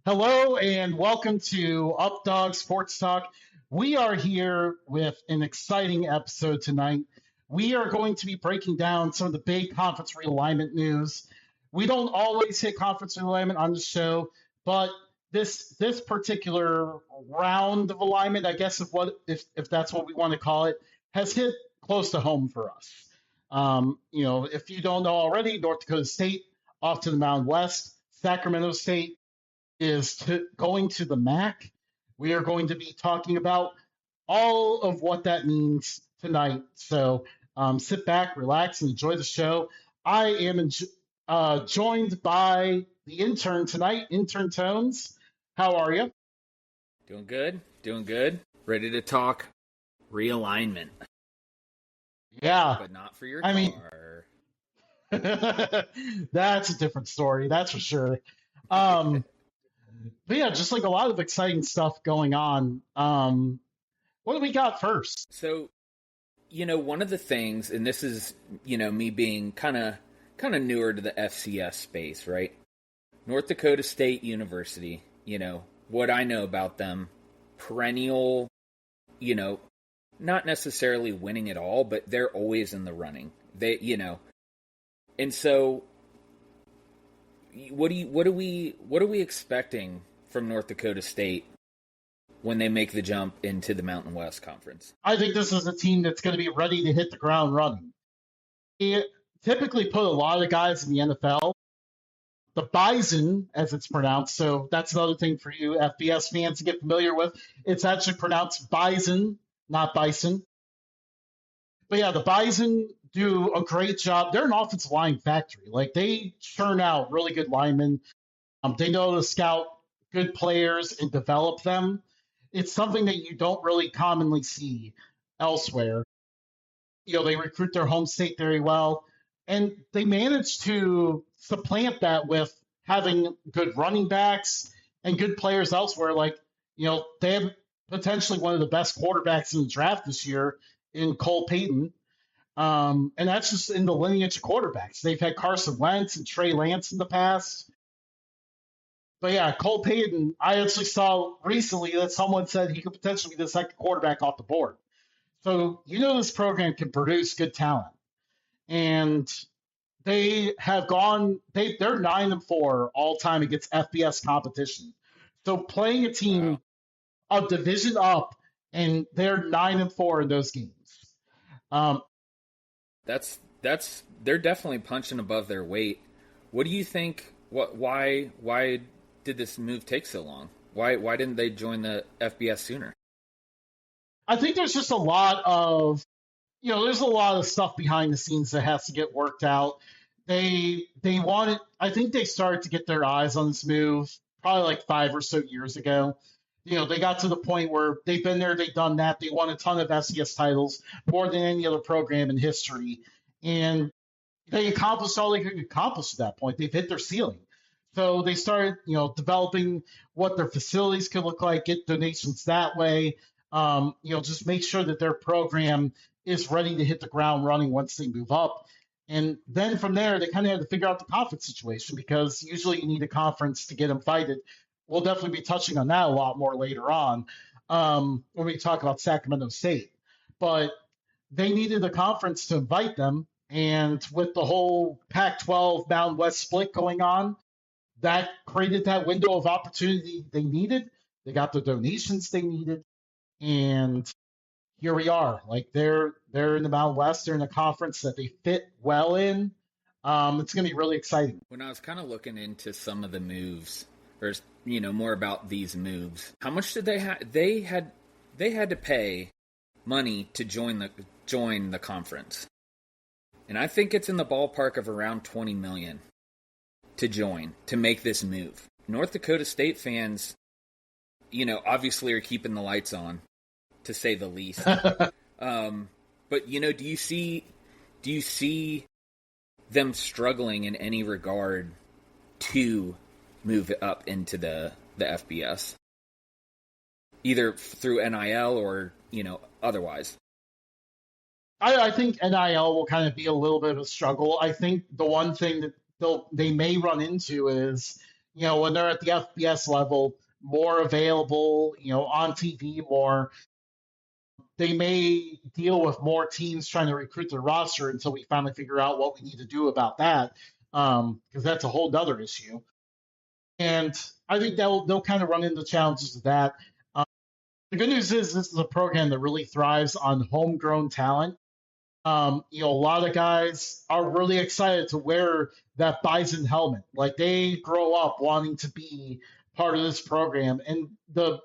Hello and welcome to Updog Sports Talk. We are here with an exciting episode tonight. We are going to be breaking down some of the big conference realignment news. We don't always hit conference realignment on the show, but this particular round of alignment, I guess if that's what we want to call it, has hit close to home for us. If you don't know already, North Dakota State off to the Mountain West, Sacramento State going to the MAC. We are going to be talking about all of what that means tonight. So sit back, relax, and enjoy the show. I am joined by the intern tonight, Intern Tones. How are you? Doing good. Ready to talk realignment. Yeah. But not for your car. That's a different story, that's for sure. But yeah, just like a lot of exciting stuff going on. What do we got first? So, one of the things, and this is, me being kind of newer to the FCS space, right? North Dakota State University, what I know about them, perennial, not necessarily winning it all, but they're always in the running. And so what are we expecting from North Dakota State when they make the jump into the Mountain West Conference? I think this is a team that's going to be ready to hit the ground running. They typically put a lot of guys in the NFL. The Bison, as it's pronounced, so that's another thing for you FBS fans to get familiar with. It's actually pronounced Bison, not Bison. But yeah, the Bison do a great job. They're an offensive line factory. Like, they churn out really good linemen. They know to scout good players and develop them. It's something that you don't really commonly see elsewhere. They recruit their home state very well, and they manage to supplant that with having good running backs and good players elsewhere. Like, they have potentially one of the best quarterbacks in the draft this year in Cole Payton. And that's just in the lineage of quarterbacks. They've had Carson Wentz and Trey Lance in the past. But yeah, Cole Payton, I actually saw recently that someone said he could potentially be the second quarterback off the board. So this program can produce good talent. And they're 9-4 all time against FBS competition. So playing a team of division up, and they're 9-4 in those games. They're definitely punching above their weight. What do you think? Why did this move take so long? Why didn't they join the FBS sooner? I think there's just a lot of stuff behind the scenes that has to get worked out. I think they started to get their eyes on this move probably like 5 or so years ago. They got to the point where they've been there, they've done that. They won a ton of FCS titles, more than any other program in history. And they accomplished all they could accomplish at that point. They've hit their ceiling. So they started, developing what their facilities could look like, get donations that way, just make sure that their program is ready to hit the ground running once they move up. And then from there, they kind of had to figure out the conference situation, because usually you need a conference to get invited. We'll definitely be touching on that a lot more later on when we talk about Sacramento State. But they needed a conference to invite them. And with the whole Pac-12 Mountain West split going on, that created that window of opportunity they needed. They got the donations they needed. And here we are. Like, they're in the Mountain West. They're in a conference that they fit well in. It's going to be really exciting. When I was kind of looking into some of the moves, or more about these moves, how much did they have? They had to pay money to join the conference, and I think it's in the ballpark of around $20 million to make this move. North Dakota State fans, obviously are keeping the lights on, to say the least. But do you see them struggling in any regard to move up into the FBS, either through NIL or otherwise? I think NIL will kind of be a little bit of a struggle. I think the one thing that they may run into is, when they're at the FBS level, more available, on TV more. They may deal with more teams trying to recruit their roster until we finally figure out what we need to do about that, because that's a whole nother issue. And I think they'll kind of run into challenges of that. The good news is this is a program that really thrives on homegrown talent. A lot of guys are really excited to wear that Bison helmet. Like they grow up wanting to be part of this program, and the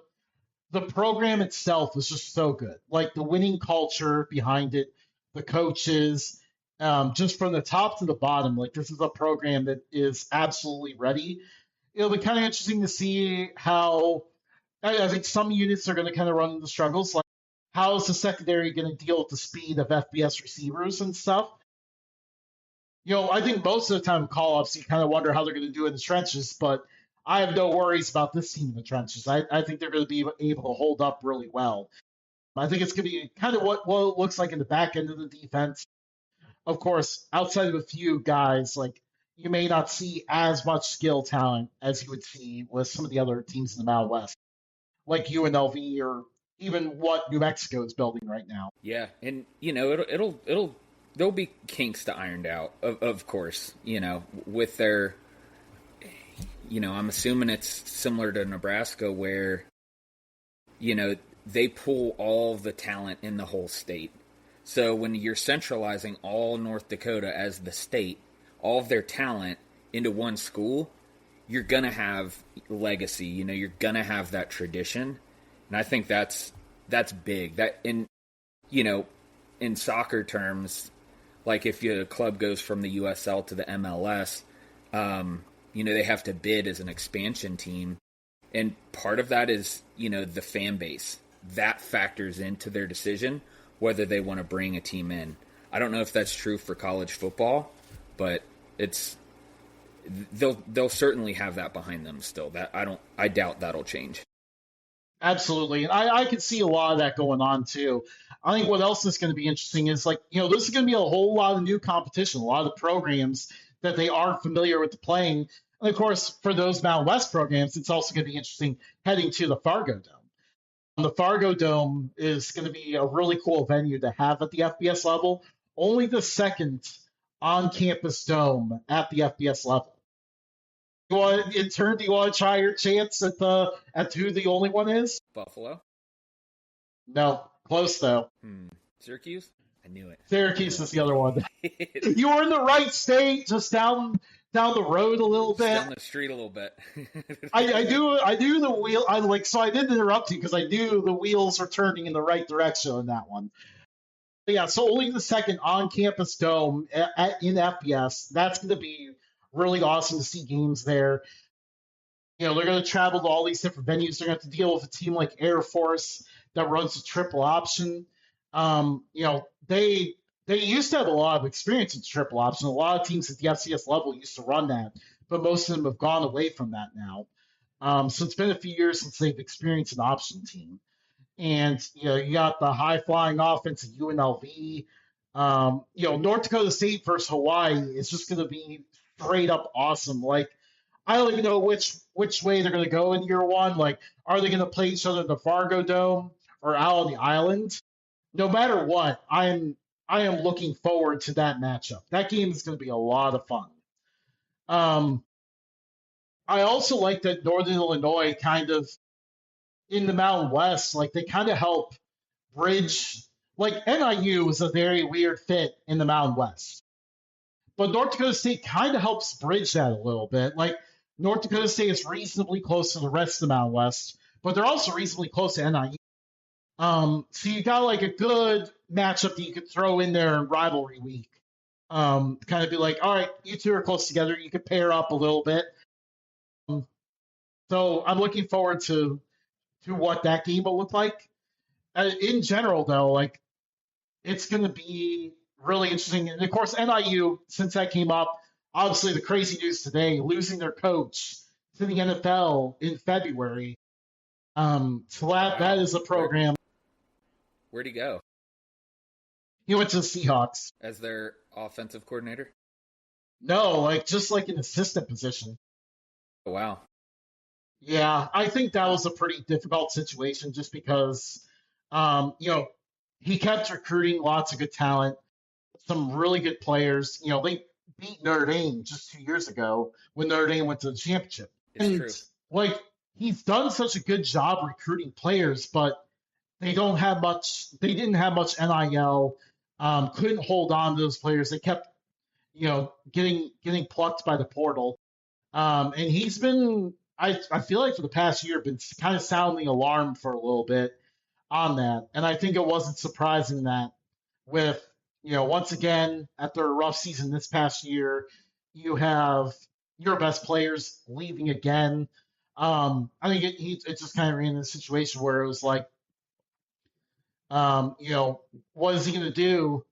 program itself is just so good. Like the winning culture behind it, the coaches, just from the top to the bottom. Like this is a program that is absolutely ready. It'll be kind of interesting to see how. I think some units are going to kind of run into struggles. Like how is the secondary going to deal with the speed of FBS receivers and stuff? I think most of the time call-ups, you kind of wonder how they're going to do in the trenches, but I have no worries about this team in the trenches. I think they're going to be able to hold up really well. I think it's going to be kind of what it looks like in the back end of the defense. Of course, outside of a few guys, like you may not see as much skill talent as you would see with some of the other teams in the Mountain West, like UNLV or even what New Mexico is building right now. Yeah, and it'll there'll be kinks to ironed out, of course. With their, I'm assuming it's similar to Nebraska where, they pull all the talent in the whole state. So when you're centralizing all North Dakota as the state, all of their talent into one school, you're gonna have legacy. You're gonna have that tradition, and I think that's big. That in soccer terms, like if a club goes from the USL to the MLS, they have to bid as an expansion team. And part of that is, the fan base. That factors into their decision whether they want to bring a team in. I don't know if that's true for college football, but they'll certainly have that behind them still. I doubt that'll change. Absolutely. And I could see a lot of that going on too. I think what else is going to be interesting is this is going to be a whole lot of new competition, a lot of programs that they aren't familiar with the playing. And of course, for those Mountain West programs, it's also going to be interesting heading to the Fargo Dome. The Fargo Dome is going to be a really cool venue to have at the FBS level, only the second on-campus dome at the FBS level. Do you want to try your chance at who the only one is? Buffalo? No, close though. Syracuse? I knew it. Syracuse is the other one. You were in the right state, just down the road a little bit. Down the street a little bit. I knew the wheel. So I didn't interrupt you because I knew the wheels were turning in the right direction on that one. But yeah, so only the second on-campus dome in FBS. That's going to be really awesome to see games there. They're going to travel to all these different venues. They're going to have to deal with a team like Air Force that runs a triple option. They used to have a lot of experience in triple option. A lot of teams at the FCS level used to run that, but most of them have gone away from that now. So it's been a few years since they've experienced an option team. And, you got the high-flying offense at UNLV. North Dakota State versus Hawaii is just going to be straight up awesome. Like, I don't even know which way they're going to go in year one. Like, are they going to play each other in the Fargo Dome or out on the island? No matter what, I am looking forward to that matchup. That game is going to be a lot of fun. I also like that Northern Illinois kind of in the Mountain West, like they kind of help bridge. Like NIU is a very weird fit in the Mountain West, but North Dakota State kind of helps bridge that a little bit. Like North Dakota State is reasonably close to the rest of the Mountain West, but they're also reasonably close to NIU. So you got like a good matchup that you could throw in there in rivalry week. Kind of be like, all right, you two are close together. You could pair up a little bit. So I'm looking forward to what that game will look like. In general, though, like it's going to be really interesting. And of course, NIU, since that came up, obviously the crazy news today, losing their coach to the NFL in February. So that is a program. Where'd he go? He went to the Seahawks. As their offensive coordinator? No, just like an assistant position. Oh, wow. Yeah, I think that was a pretty difficult situation just because, you know, he kept recruiting lots of good talent, some really good players. You know, they beat Notre Dame just 2 years ago when Notre Dame went to the championship. It's And, true. like, he's done such a good job recruiting players, but they didn't have much NIL, couldn't hold on to those players. They kept, getting plucked by the portal. And he's been, I feel like for the past year, been kind of sounding alarm for a little bit on that. And I think it wasn't surprising that with, once again, after a rough season this past year, you have your best players leaving again. I think it just kind of ran in a situation where it was like, what is he going to do?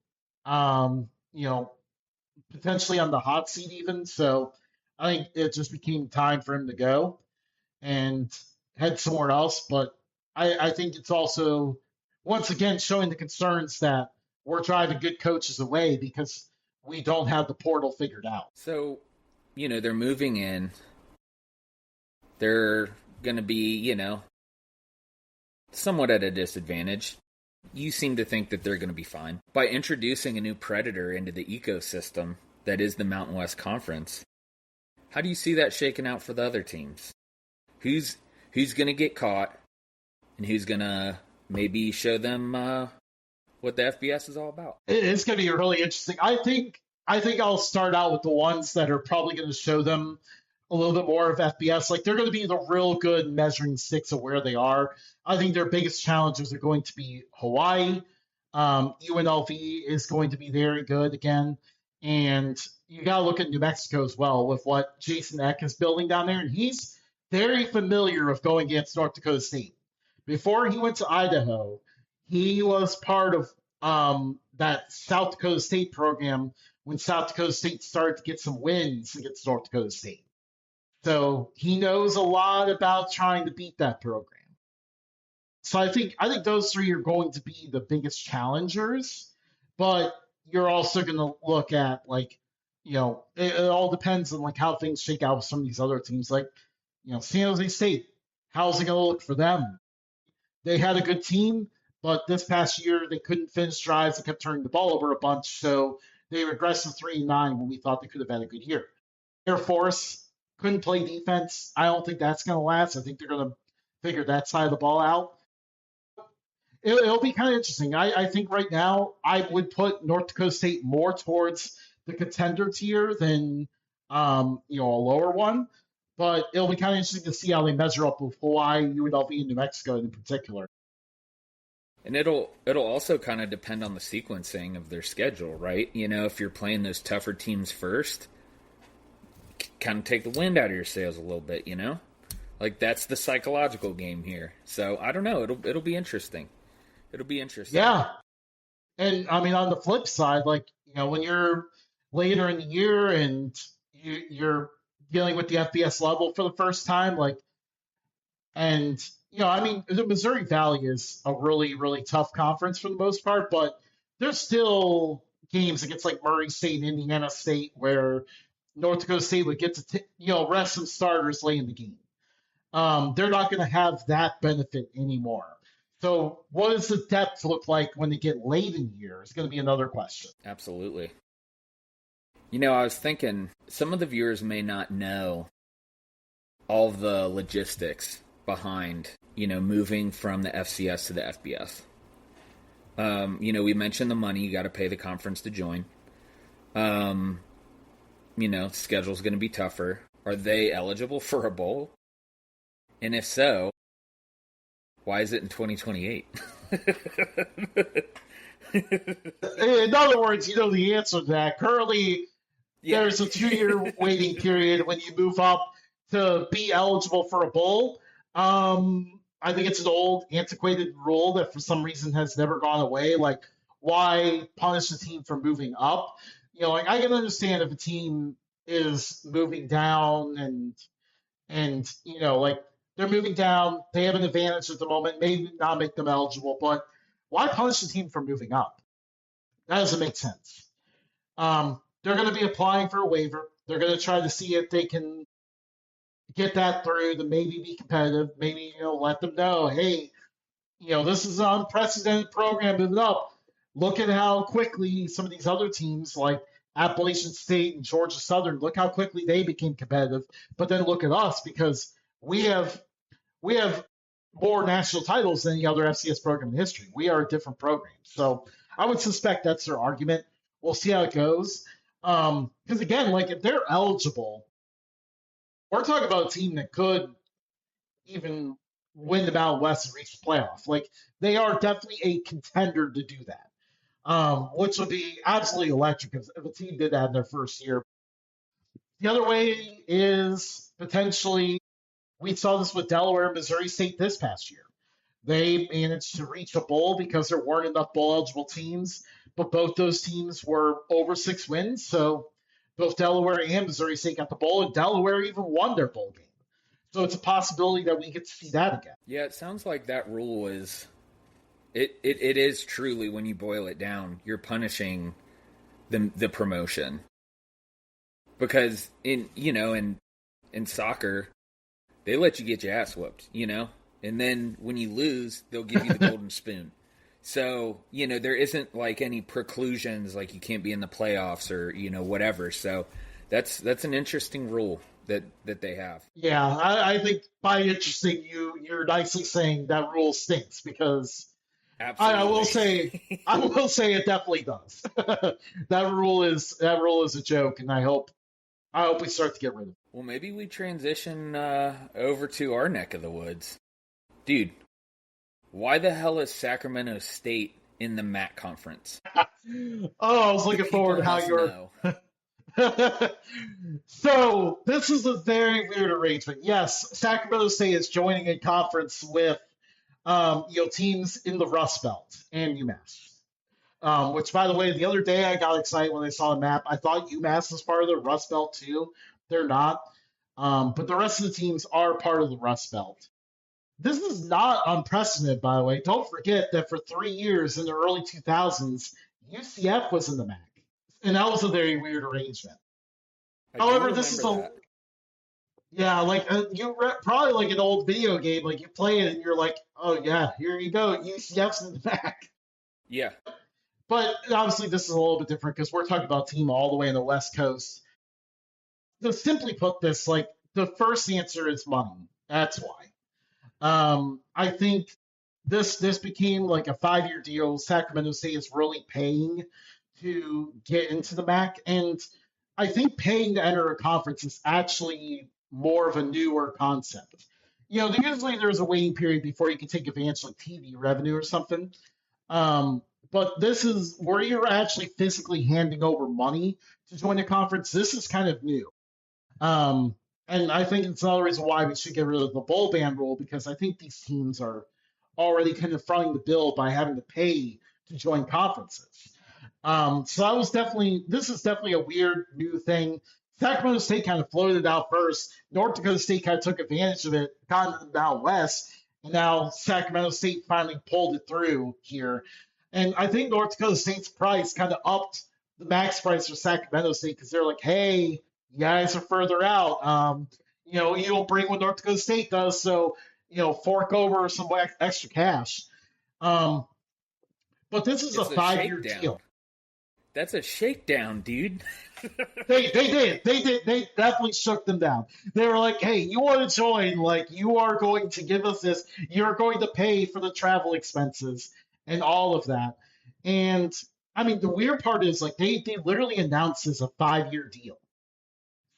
Potentially on the hot seat even. So I think it just became time for him to go and head somewhere else. But I think it's also, once again, showing the concerns that we're driving good coaches away because we don't have the portal figured out. So, they're moving in. They're going to be, somewhat at a disadvantage. You seem to think that they're going to be fine. By introducing a new predator into the ecosystem that is the Mountain West Conference, how do you see that shaking out for the other teams? Who's going to get caught, and who's going to maybe show them what the FBS is all about? It's going to be really interesting. I think I'll start out with the ones that are probably going to show them a little bit more of FBS. Like they're going to be the real good measuring sticks of where they are. I think their biggest challenges are going to be Hawaii. UNLV is going to be very good again. And you got to look at New Mexico as well with what Jason Eck is building down there. And he's very familiar with going against North Dakota State. Before he went to Idaho, he was part of that South Dakota State program when South Dakota State started to get some wins against North Dakota State. So he knows a lot about trying to beat that program. So I think those three are going to be the biggest challengers, but you're also going to look at it all depends on like how things shake out with some of these other teams, like San Jose State. How's it going to look for them? They had a good team, but this past year they couldn't finish drives. They kept turning the ball over a bunch, so they regressed to 3-9 when we thought they could have had a good year. Air Force couldn't play defense. I don't think that's going to last. I think they're going to figure that side of the ball out. It'll be kind of interesting. I think right now I would put North Dakota State more towards the contender tier than a lower one. But it'll be kind of interesting to see how they measure up with Hawaii, UNLV, and New Mexico in particular. And it'll also kind of depend on the sequencing of their schedule, right? If you're playing those tougher teams first, kind of take the wind out of your sails a little bit, Like that's the psychological game here. So I don't know. It'll be interesting. It'll be interesting. Yeah. And I mean, on the flip side, when you're later in the year and you're dealing with the FBS level for the first time, the Missouri Valley is a really, really tough conference for the most part, but there's still games against like Murray State and Indiana State where North Dakota State would get to, rest some starters late in the game. They're not going to have that benefit anymore. So what does the depth look like when they get late in the year is going to be another question. Absolutely. I was thinking some of the viewers may not know all the logistics behind, moving from the FCS to the FBS. We mentioned the money. You got to pay the conference to join. Schedule's going to be tougher. Are they eligible for a bowl? And if so, why is it in 2028? In other words, you know the answer to that. Currently, there's a 2-year waiting period when you move up to be eligible for a bowl. I think it's an old, antiquated rule that for some reason has never gone away. Like, why punish the team for moving up? I can understand if a team is moving down and they're moving down, they have an advantage at the moment, maybe not make them eligible, but why punish the team for moving up? That doesn't make sense. They're going to be applying for a waiver. They're going to try to see if they can get that through to maybe be competitive, maybe, let them know, hey, this is an unprecedented program moving up. Look at how quickly some of these other teams like Appalachian State and Georgia Southern, look how quickly they became competitive. But then look at us because we have we have more national titles than any other FCS program in history. We are a different program. So I would suspect that's their argument. We'll see how it goes. Because again, like if they're eligible, we're talking about a team that could even win the Mountain West and reach the playoff. Like they are definitely a contender to do that, which would be absolutely electric if a team did that in their first year. The other way is potentially we saw this with Delaware and Missouri State this past year. They managed to reach a bowl because there weren't enough bowl eligible teams, but both those teams were over 6 wins. So both Delaware and Missouri State got the bowl, and Delaware even won their bowl game. So it's a possibility that we get to see that again. Yeah, it sounds like that rule is it is truly, when you boil it down, you're punishing the promotion. Because in soccer, they let you get your ass whooped, and then when you lose, they'll give you the golden spoon. So, there isn't like any preclusions, like you can't be in the playoffs or, whatever. So that's an interesting rule that they have. Yeah, I think by interesting, you're nicely saying that rule stinks because I will say it definitely does. That rule is a joke, and I hope we start to get rid of it. Well, maybe we transition over to our neck of the woods. Dude, why the hell is Sacramento State in the MAC conference? I was looking forward to how you're. So this is a very weird arrangement. Yes, Sacramento State is joining a conference with teams in the Rust Belt and UMass. Which, by the way, the other day I got excited when I saw the map. I thought UMass was part of the Rust Belt too. They're not. But the rest of the teams are part of the Rust Belt. This is not unprecedented, by the way. Don't forget that for 3 years in the early 2000s, UCF was in the MAC. And that was a very weird arrangement. However, this is yeah, like probably like an old video game. Like you play it and you're like, oh yeah, here you go, UCF's in the MAC. Yeah. But obviously, this is a little bit different because we're talking about a team all the way in the West Coast. To simply put this, like the first answer is money. That's why. I think this became like a 5-year deal. Sacramento State is really paying to get into the MAC, and I think paying to enter a conference is actually more of a newer concept. Usually there's a waiting period before you can take advantage of TV revenue or something. But this is where you're actually physically handing over money to join a conference. This is kind of new. And I think it's another reason why we should get rid of the bowl ban rule, because I think these teams are already kind of fronting the bill by having to pay to join conferences. So this is definitely a weird new thing. Sacramento State kind of floated it out first. North Dakota State kind of took advantage of it, got into the Mountain West, and now Sacramento State finally pulled it through here. And I think North Dakota State's price kind of upped the max price for Sacramento State because they're like, hey, you guys are further out. You don't bring what North Dakota State does, so fork over some extra cash. But this is a 5-year deal. That's a shakedown, dude. They did. They definitely shook them down. They were like, hey, you want to join? Like, you are going to give us this. You're going to pay for the travel expenses and all of that. And I mean, the weird part is like they literally announced this a 5-year deal.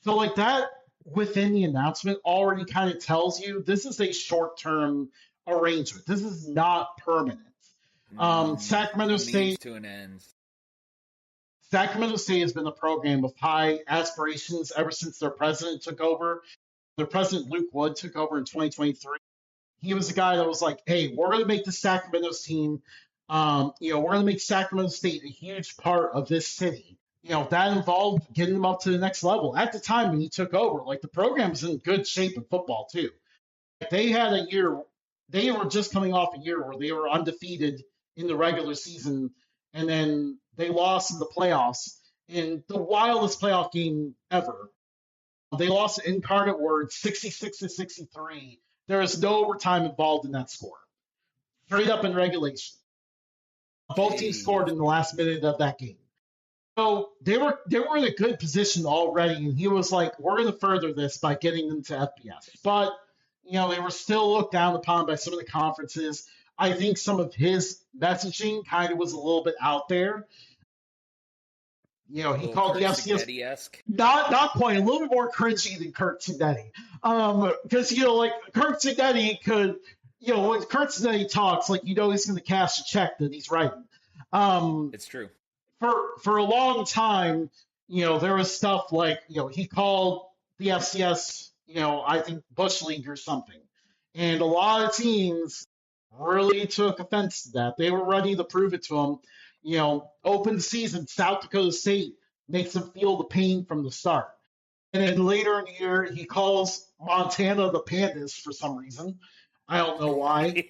So like that within the announcement already kind of tells you this is a short-term arrangement. This is not permanent. Sacramento State to an end. Sacramento State has been a program of high aspirations ever since their president took over. Their president, Luke Wood, took over in 2023. He was the guy that was like, hey, we're going to make the Sacramento team, we're going to make Sacramento State a huge part of this city. That involved getting them up to the next level. At the time when he took over, like the program was in good shape in football too. They had a year, they were just coming off a year where they were undefeated in the regular season, and then they lost in the playoffs in the wildest playoff game ever. They lost to Incarnate Word 66-63. There is no overtime involved in that score. Straight up in regulation. Both teams scored Jeez. in the last minute of that game. So they were in a good position already, and he was like, "We're going to further this by getting them to FBS." But they were still looked down upon by some of the conferences. I think some of his messaging kind of was a little bit out there. A He little called the Kurt FCS Signetti-esque. not quite a little bit more cringy than Kurt Signetti, because like Kurt Signetti could, when Kurt Signetti talks, like he's going to cash a check that he's writing. Um, It's true. for a long time, there was stuff like, he called the FCS, I think Bush League or something, and a lot of teams really took offense to that. They were ready to prove it to him. Open season, South Dakota State makes them feel the pain from the start. And then later in the year, he calls Montana the Pandas for some reason. I don't know why.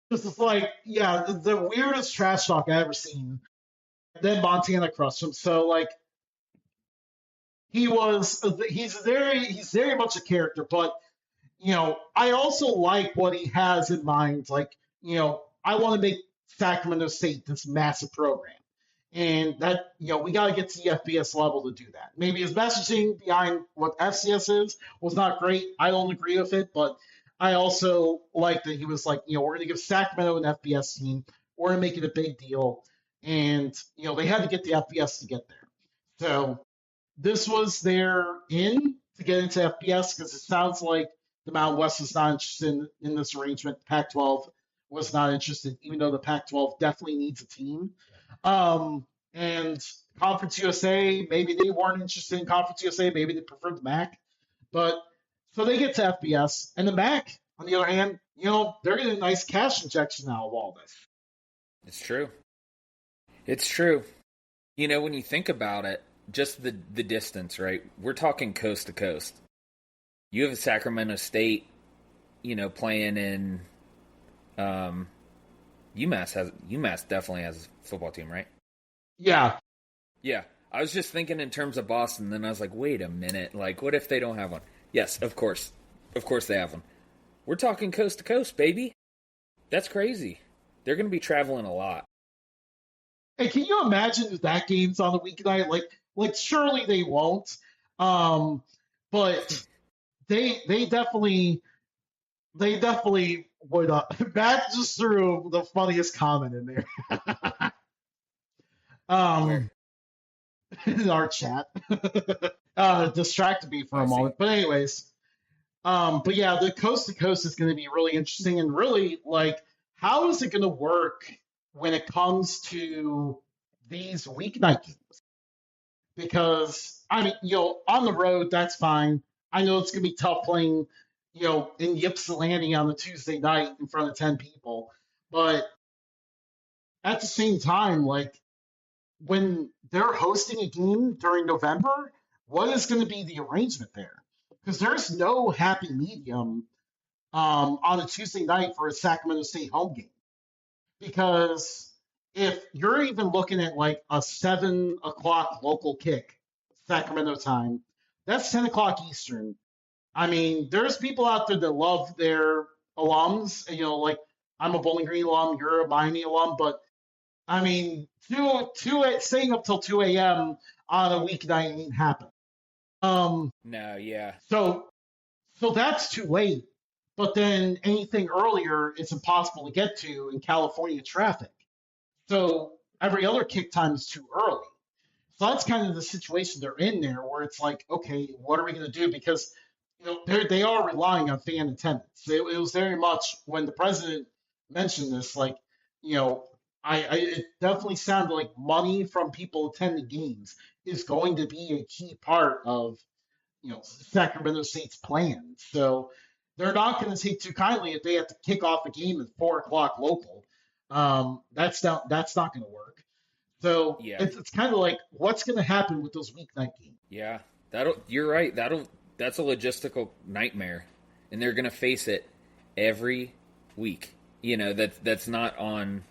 This is like, yeah, the weirdest trash talk I ever seen. Then Montana crushed him. So like, he's very much a character, but I also like what he has in mind. Like, I want to make Sacramento State this massive program. And that, we got to get to the FBS level to do that. Maybe his messaging behind what FCS is was not great. I don't agree with it, but I also like that he was like, we're going to give Sacramento an FBS team. We're going to make it a big deal. And, they had to get the FBS to get there. So this was their in to get into FBS because it sounds like the Mountain West was not interested in this arrangement. Pac-12 was not interested, even though the Pac-12 definitely needs a team. And Conference USA, maybe they weren't interested in Conference USA. Maybe they preferred the MAC. But so they get to FBS. And the MAC, on the other hand, they're getting a nice cash injection out of all this. It's true. It's true. When you think about it, just the distance, right? We're talking coast to coast. You have Sacramento State, playing in UMass definitely has a football team, right? Yeah. Yeah. I was just thinking in terms of Boston, then I was like, wait a minute. Like, what if they don't have one? Yes, of course. Of course they have one. We're talking coast to coast, baby. That's crazy. They're going to be traveling a lot. Hey, can you imagine if that game's on the weeknight? Like surely they won't. But they definitely would. Matt just threw the funniest comment in there. Where? In our chat, distracted me for a moment. But anyways, but yeah, the coast to coast is going to be really interesting, and really like, how is it going to work when it comes to these weeknight games? Because I mean, on the road, that's fine. I know it's going to be tough playing, in Ypsilanti on a Tuesday night in front of 10 people, but at the same time, like, when they're hosting a game during November, what is going to be the arrangement there? Because there's no happy medium on a Tuesday night for a Sacramento State home game. Because if you're even looking at like a 7 o'clock local kick, Sacramento time, that's 10 o'clock Eastern. I mean, there's people out there that love their alums. And, like, I'm a Bowling Green alum, you're a Miami alum, but I mean, staying up till 2 a.m. on a weeknight ain't happen. No, yeah. So that's too late. But then anything earlier, it's impossible to get to in California traffic. So every other kick time is too early. So that's kind of the situation they're in there, where it's like, okay, what are we going to do? Because they are relying on fan attendance. It was very much when the president mentioned this, like, it definitely sounded like money from people attending games is going to be a key part of Sacramento State's plan. So they're not going to take too kindly if they have to kick off a game at 4 o'clock local. That's not going to work. So Yeah. it's kind of like, what's going to happen with those weeknight games? Yeah, you're right. That's a logistical nightmare, and they're going to face it every week. That's not on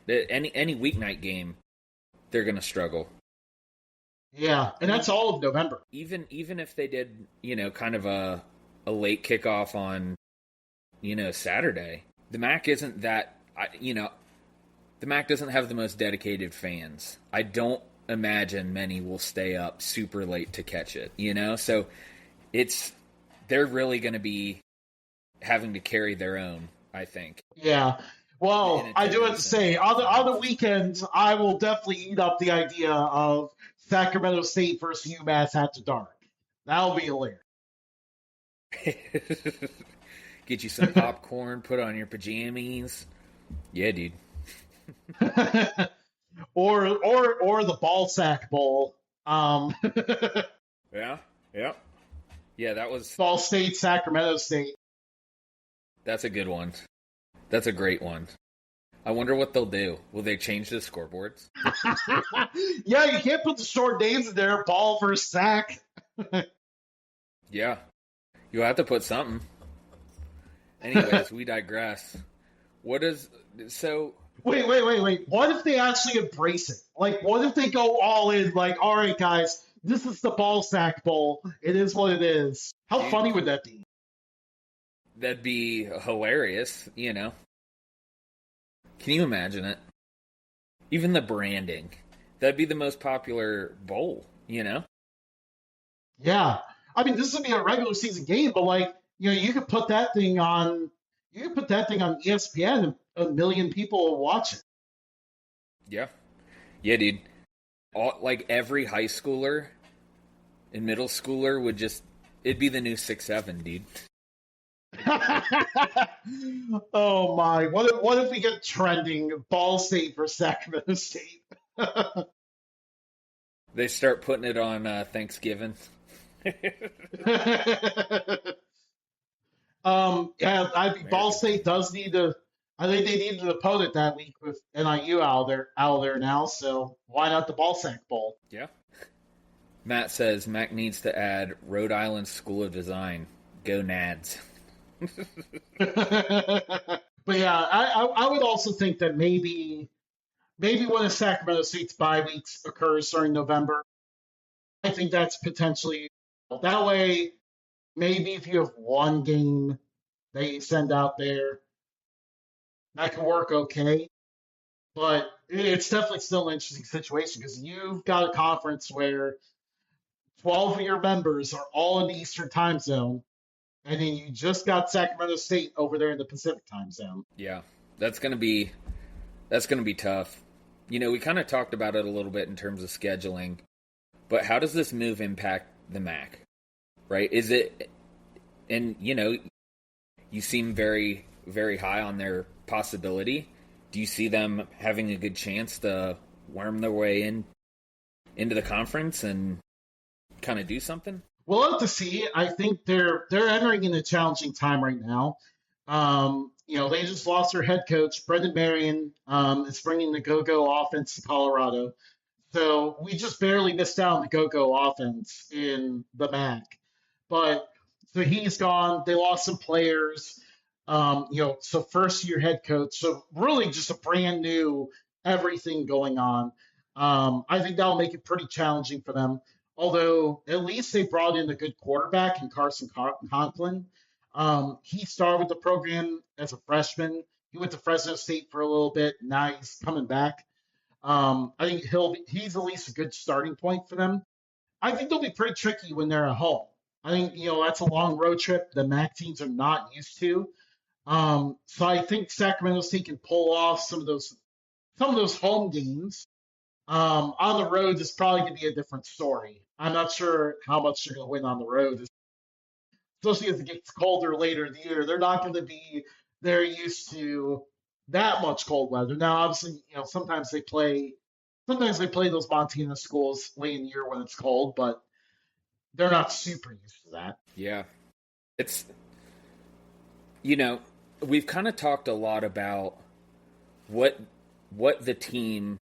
any weeknight game. They're going to struggle. Yeah, I and mean, that's all of November. even if they did, kind of a late kickoff on, Saturday, the MAC isn't that, the MAC doesn't have the most dedicated fans. I don't imagine many will stay up super late to catch it, So they're really going to be having to carry their own, I think. Yeah. In Well, I do have to attendance say, and on the performance. weekends, I will definitely eat up the idea of Sacramento State versus UMass after dark. That'll be hilarious. Get you some popcorn, put on your pajamas. Yeah, dude. or the ball sack bowl. Yeah, yeah. Yeah, Ball State, Sacramento State. that's a good one. That's a great one. I wonder what they'll do. Will they change the scoreboards? Yeah, you can't put the short names in there. Ball versus sack. Yeah. You'll have to put something. Anyways, we digress. What is so Wait. What if they actually embrace it? Like, what if they go all in? Like, all right, guys, this is the ball sack bowl. It is what it is. How dude, funny would that be? that'd be hilarious. Can you imagine it? Even the branding. That'd be the most popular bowl. Yeah. I mean, this would be a regular season game, but like, you could put that thing on. You could put that thing on ESPN, and a million people will watch it. Yeah. Yeah, dude. Like every high schooler and middle schooler would just it'd be the new 6-7, dude. Oh my! What if we get trending Ball State for Sacramento State? They start putting it on Thanksgiving. Yeah, I think Ball American. State does need to. I think they need an opponent that week with NIU out there now. So why not the Ball Sack Bowl? Yeah. Matt says Mac needs to add Rhode Island School of Design. Go Nads. But yeah, I would also think that maybe one of Sacramento State's bye weeks occurs during November. I think that's potentially that way. Maybe if you have one game that you send out there, that can work okay. But it's definitely still an interesting situation because you've got a conference where 12 of your members are all in the Eastern time zone, and then you just got Sacramento State over there in the Pacific time zone. Yeah. That's gonna be tough. We kind of talked about it a little bit in terms of scheduling, but how does this move impact the MAC? Right? Is it and you seem very, very high on their possibility. Do you see them having a good chance to worm their way into the conference and kind of do something? We'll have to see. I think they're entering in a challenging time right now. They just lost their head coach, Brendan Marion, is bringing the go-go offense to Colorado. So we just barely missed out on the go-go offense in the MAC. But so he's gone. They lost some players. So first year head coach. So really just a brand new everything going on. I think that'll make it pretty challenging for them. Although at least they brought in a good quarterback in Carson Conklin. He started with the program as a freshman. He went to Fresno State for a little bit. Now he's coming back. I think he's at least a good starting point for them. I think they'll be pretty tricky when they're at home. I think that's a long road trip the MAC teams are not used to. So I think Sacramento State can pull off some of those home games. On the road is probably going to be a different story. I'm not sure how much they're going to win on the road, especially as it gets colder later in the year. They're not going to be they're used to that much cold weather. Now, obviously, sometimes they play those Montana schools late in the year when it's cold, but they're not super used to that. Yeah. It's we've kind of talked a lot about what the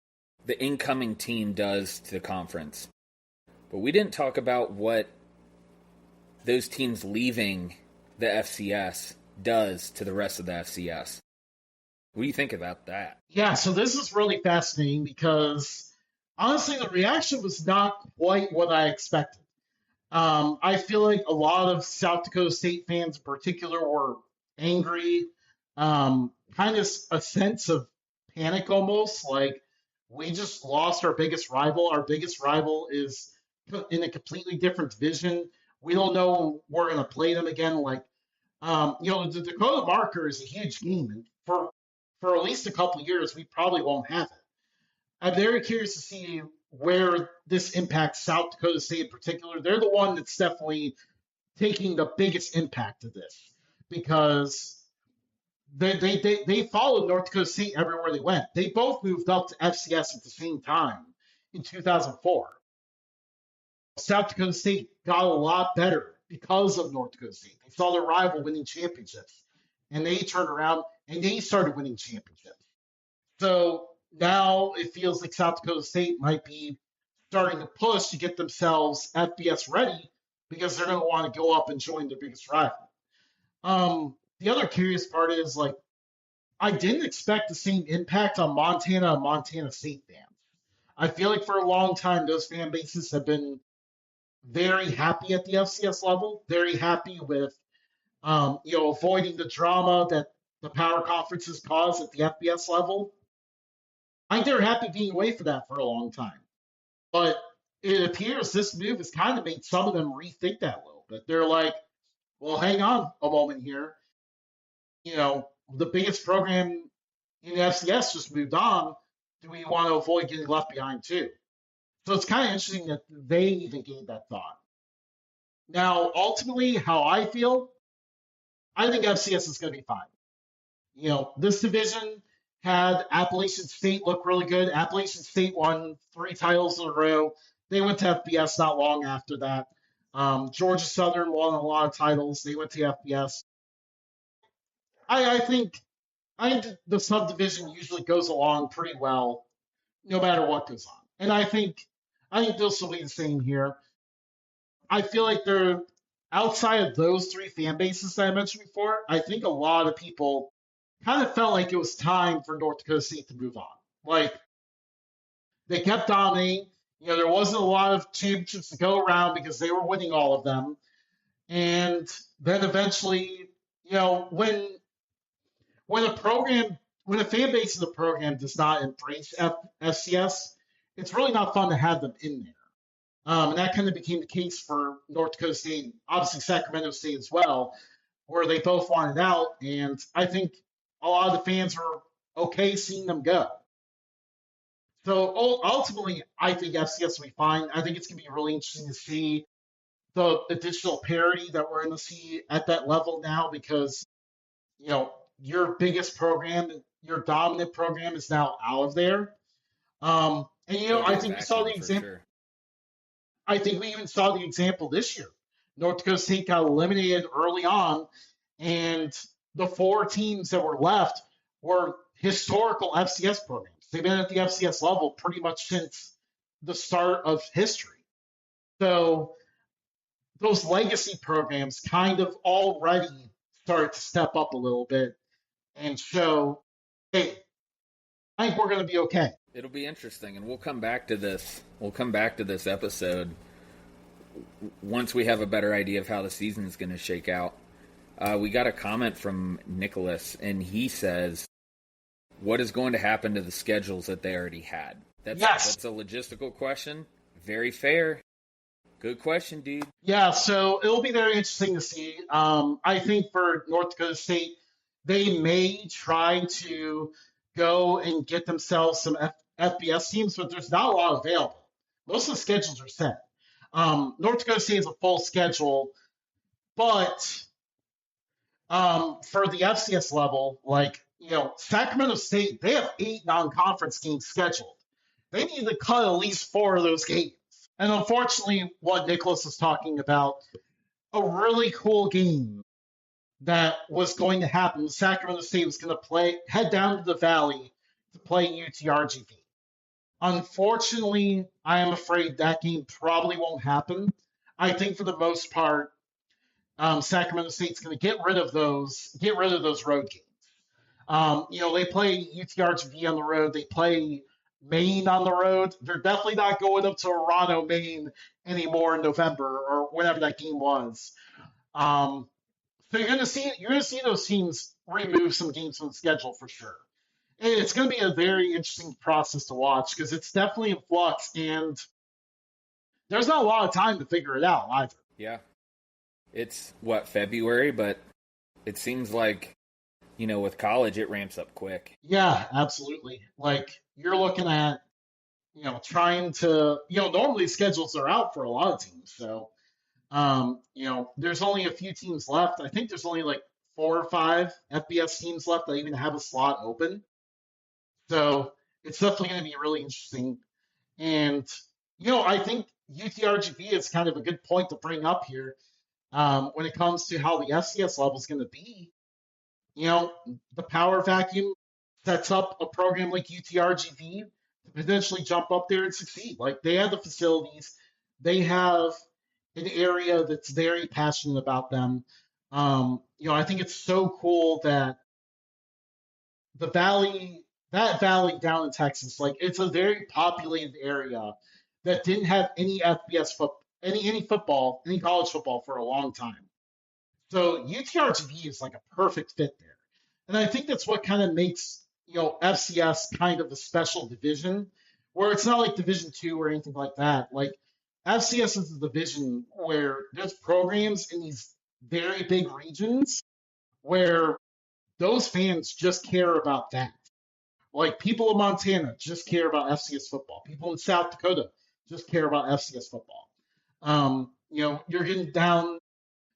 incoming team does to the conference. But we didn't talk about what those teams leaving the FCS does to the rest of the FCS. What do you think about that? Yeah, so this is really fascinating because Honestly, the reaction was not quite what I expected. I feel like a lot of South Dakota State fans in particular were angry, kind of a sense of panic almost, like we just lost our biggest rival. Our biggest rival is in a completely different division. We don't know when we're going to play them again. Like, the Dakota marker is a huge game, and for at least a couple of years, we probably won't have it. I'm very curious to see where this impacts South Dakota State in particular. They're the one that's definitely taking the biggest impact of this because they followed North Dakota State everywhere they went. They both moved up to FCS at the same time in 2004. South Dakota State got a lot better because of North Dakota State. They saw their rival winning championships, and they turned around and they started winning championships. So now it feels like South Dakota State might be starting to push to get themselves FBS ready because they're going to want to go up and join their biggest rival. The other curious part is like I didn't expect the same impact on Montana and Montana State fans. I feel like for a long time those fan bases have been very happy at the FCS level, very happy with avoiding the drama that the power conferences cause at the FBS level. I think they're happy being away for that for a long time. But it appears this move has kind of made some of them rethink that a little bit. They're like, well, hang on a moment here. The biggest program in FCS just moved on. Do we want to avoid getting left behind too? So it's kind of interesting that they even gave that thought. Now, ultimately, how I feel, I think FCS is going to be fine. This division had Appalachian State look really good. Appalachian State won 3 titles in a row. They went to FBS not long after that. Georgia Southern won a lot of titles. They went to FBS. I think the subdivision usually goes along pretty well, no matter what goes on. And I think this will be the same here. I feel like they're outside of those 3 fan bases that I mentioned before. I think a lot of people kind of felt like it was time for North Dakota State to move on. Like they kept dominating. There wasn't a lot of championships to go around because they were winning all of them. And then eventually, when a fan base of the program does not embrace FCS, it's really not fun to have them in there. And that kind of became the case for North Dakota State, obviously Sacramento State as well, where they both wanted out. And I think a lot of the fans were okay seeing them go. So ultimately, I think FCS will be fine. I think it's going to be really interesting to see the additional parity that we're going to see at that level now because, your biggest program, your dominant program is now out of there. I think we saw the example. Sure. I think we even saw the example this year. North Dakota State got eliminated early on, and the 4 teams that were left were historical FCS programs. They've been at the FCS level pretty much since the start of history. So those legacy programs kind of already started to step up a little bit and show, hey, I think we're going to be okay. It'll be interesting, and we'll come back to this. We'll come back to this episode once we have a better idea of how the season is going to shake out. We got a comment from Nicholas, and he says, what is going to happen to the schedules that they already had? That's a logistical question. Very fair. Good question, dude. Yeah, so it'll be very interesting to see. I think for North Dakota State, they may try to go and get themselves some FBS teams, but there's not a lot available. Most of the schedules are set. North Dakota State has a full schedule, but for the FCS level, Sacramento State, they have 8 non-conference games scheduled. They need to cut at least 4 of those games. And unfortunately, what Nicholas is talking about, a really cool game that was going to happen. Sacramento State was going to head down to the Valley to play UTRGV. Unfortunately, I am afraid that game probably won't happen. I think for the most part, Sacramento State's going to get rid of those road games. They play UTRGV on the road. They play Maine on the road. They're definitely not going up to Toronto, Maine anymore in November or whenever that game was. Um, so you're gonna see those teams remove some games from the schedule for sure. And it's gonna be a very interesting process to watch because it's definitely in flux and there's not a lot of time to figure it out either. Yeah. It's what, February, but it seems like, with college it ramps up quick. Yeah, absolutely. Like you're looking at, trying to, normally schedules are out for a lot of teams. So, there's only a few teams left. I think there's only like 4 or 5 FBS teams left that even have a slot open. So it's definitely going to be really interesting. And, I think UTRGV is kind of a good point to bring up here when it comes to how the FCS level is going to be. You know, the power vacuum sets up a program like UTRGV to potentially jump up there and succeed. Like they have the facilities, they have an area that's very passionate about them. I think it's so cool that the valley, that valley down in Texas, like it's a very populated area that didn't have any FBS foot, any football, any college football for a long time. So UTRGV is like a perfect fit there. And I think that's what kind of makes, FCS kind of a special division where it's not like Division 2 or anything like that. Like FCS is a division where there's programs in these very big regions where those fans just care about that. Like people in Montana just care about FCS football. People in South Dakota just care about FCS football. You're getting down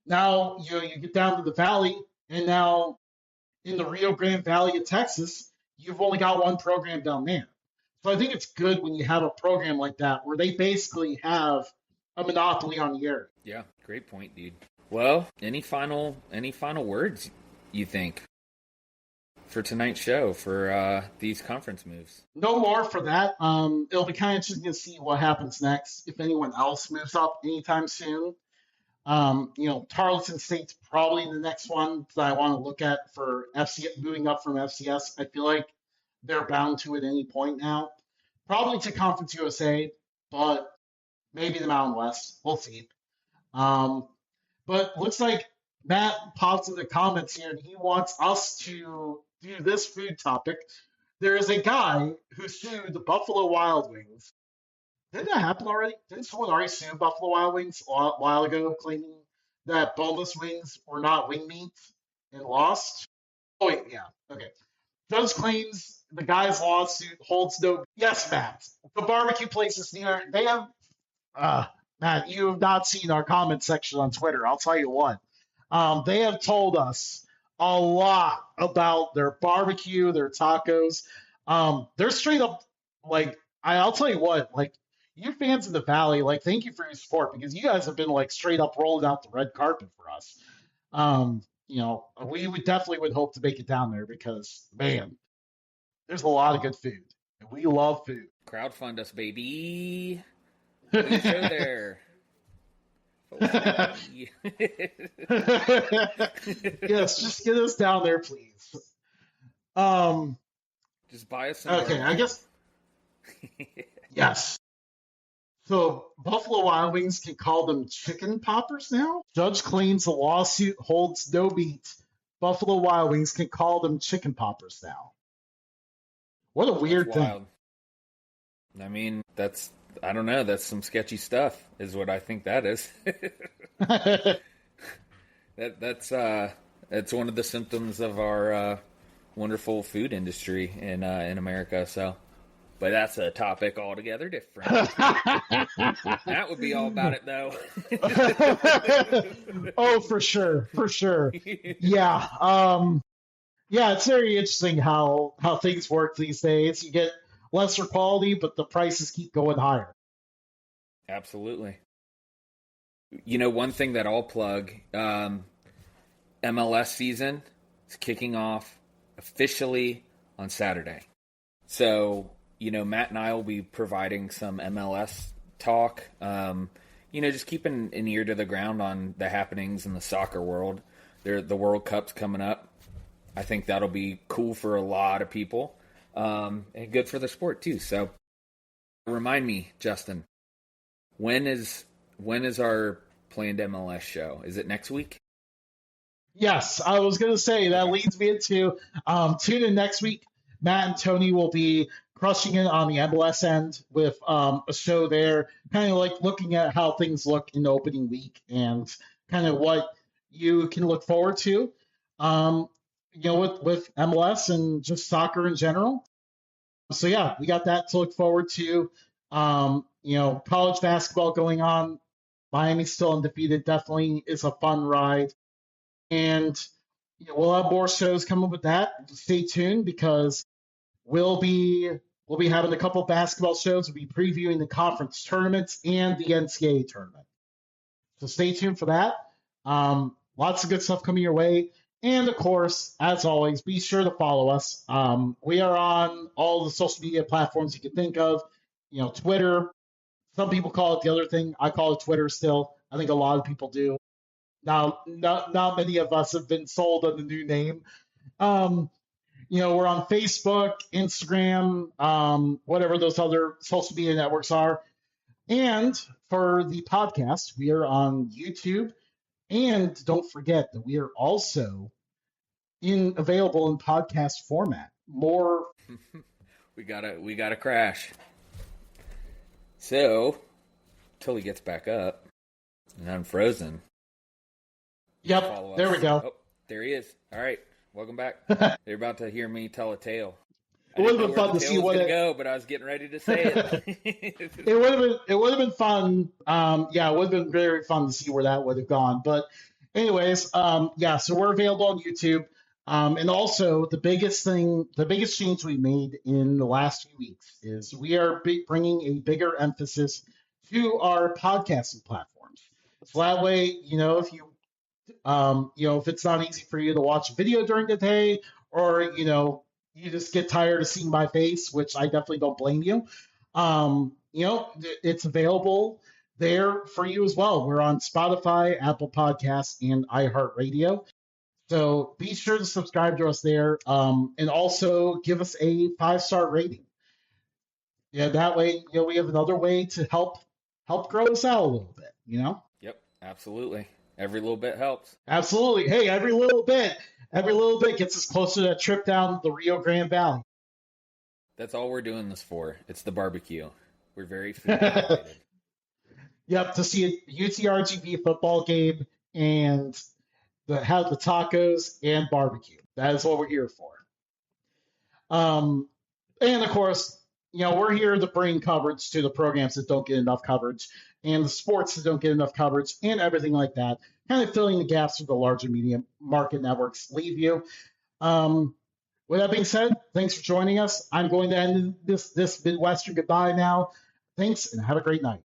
now, you get down to the valley, and now in the Rio Grande Valley of Texas, you've only got one program down there. So I think it's good when you have a program like that where they basically have a monopoly on the area. Yeah, great point, dude. Well, any final words you think for tonight's show for these conference moves? No more for that. It'll be kind of interesting to see what happens next if anyone else moves up anytime soon. Tarleton State's probably the next one that I want to look at for FCS moving up from FCS. I feel like they're bound to at any point now. Probably to Conference USA, but maybe the Mountain West. We'll see. But looks like Matt popped in the comments here and he wants us to do this food topic. There is a guy who sued the Buffalo Wild Wings. Didn't that happen already? Didn't someone already sue Buffalo Wild Wings a while ago, claiming that boneless wings were not wing meat and lost? Oh, wait, yeah. Okay. Judge claims the guy's lawsuit holds no. Yes, Matt. The barbecue places near. They have. Matt, you have not seen our comment section on Twitter. I'll tell you what. They have told us a lot about their barbecue, their tacos. They're straight up like. I'll tell you what. Like you fans in the Valley, like thank you for your support because you guys have been like straight up rolling out the red carpet for us. We would definitely hope to make it down there because man, there's a lot of good food and we love food. Crowdfund us, baby. Please go there. Yes, just get us down there, please. Just buy us some. Okay, I guess. Yes. So Buffalo Wild Wings can call them chicken poppers now? Judge claims the lawsuit holds no meat. Buffalo Wild Wings can call them chicken poppers now. What a weird thing. I mean, I don't know, that's some sketchy stuff, is what I think that is. That's one of the symptoms of our wonderful food industry in America, so. But that's a topic altogether different. That would be all about it, though. Oh, for sure. Yeah. Yeah, it's very interesting how things work these days. You get lesser quality, but the prices keep going higher. Absolutely. One thing that I'll plug, MLS season is kicking off officially on Saturday. So, Matt and I will be providing some MLS talk, just keeping an ear to the ground on the happenings in the soccer world. The World Cup's coming up. I think that'll be cool for a lot of people. and good for the sport too. So, remind me, Justin, when is our planned MLS show? Is it next week? Yes, I was going to say that leads me into tune in next week. Matt and Tony will be crushing it on the MLS end with a show there, kind of like looking at how things look in the opening week and kind of what you can look forward to, um, with MLS and just soccer in general. So yeah, we got that to look forward to. College basketball going on. Miami's still undefeated. Definitely is a fun ride. And we'll have more shows coming with that. Stay tuned because we'll be having a couple of basketball shows. We'll be previewing the conference tournaments and the NCAA tournament. So stay tuned for that. Lots of good stuff coming your way. And of course, as always, be sure to follow us. We are on all the social media platforms you can think of. Twitter. Some people call it the other thing. I call it Twitter still. I think a lot of people do. Now, not many of us have been sold on the new name. We're on Facebook, Instagram, whatever those other social media networks are. And for the podcast, we are on YouTube. And don't forget that we are also available in podcast format. More. we gotta crash. So, till he gets back up, and I'm frozen. Yep, there we go. Oh, there he is. All right, welcome back. They're about to hear me tell a tale. It would have been fun to see what it go, but I was getting ready to say it. It would have been fun. It would have been very fun to see where that would have gone. But anyways, so we're available on YouTube. And also the biggest change we made in the last few weeks is we are bringing a bigger emphasis to our podcasting platforms. So that way, if you if it's not easy for you to watch a video during the day, or you just get tired of seeing my face, which I definitely don't blame you. It's available there for you as well. We're on Spotify, Apple Podcasts, and iHeartRadio. So be sure to subscribe to us there, and also give us a 5-star rating. Yeah, that way, we have another way to help grow us out a little bit. Yep, absolutely. Every little bit helps. Absolutely. Hey, every little bit gets us closer to that trip down the Rio Grande Valley. That's all we're doing this for. It's the barbecue. We're very food related. Yep, to see a UTRGV football game and have the tacos and barbecue. That is what we're here for. And of course, we're here to bring coverage to the programs that don't get enough coverage and the sports that don't get enough coverage and everything like that, kind of filling the gaps that the larger media market networks leave you. With that being said, thanks for joining us. I'm going to end this Midwestern goodbye now. Thanks, and have a great night.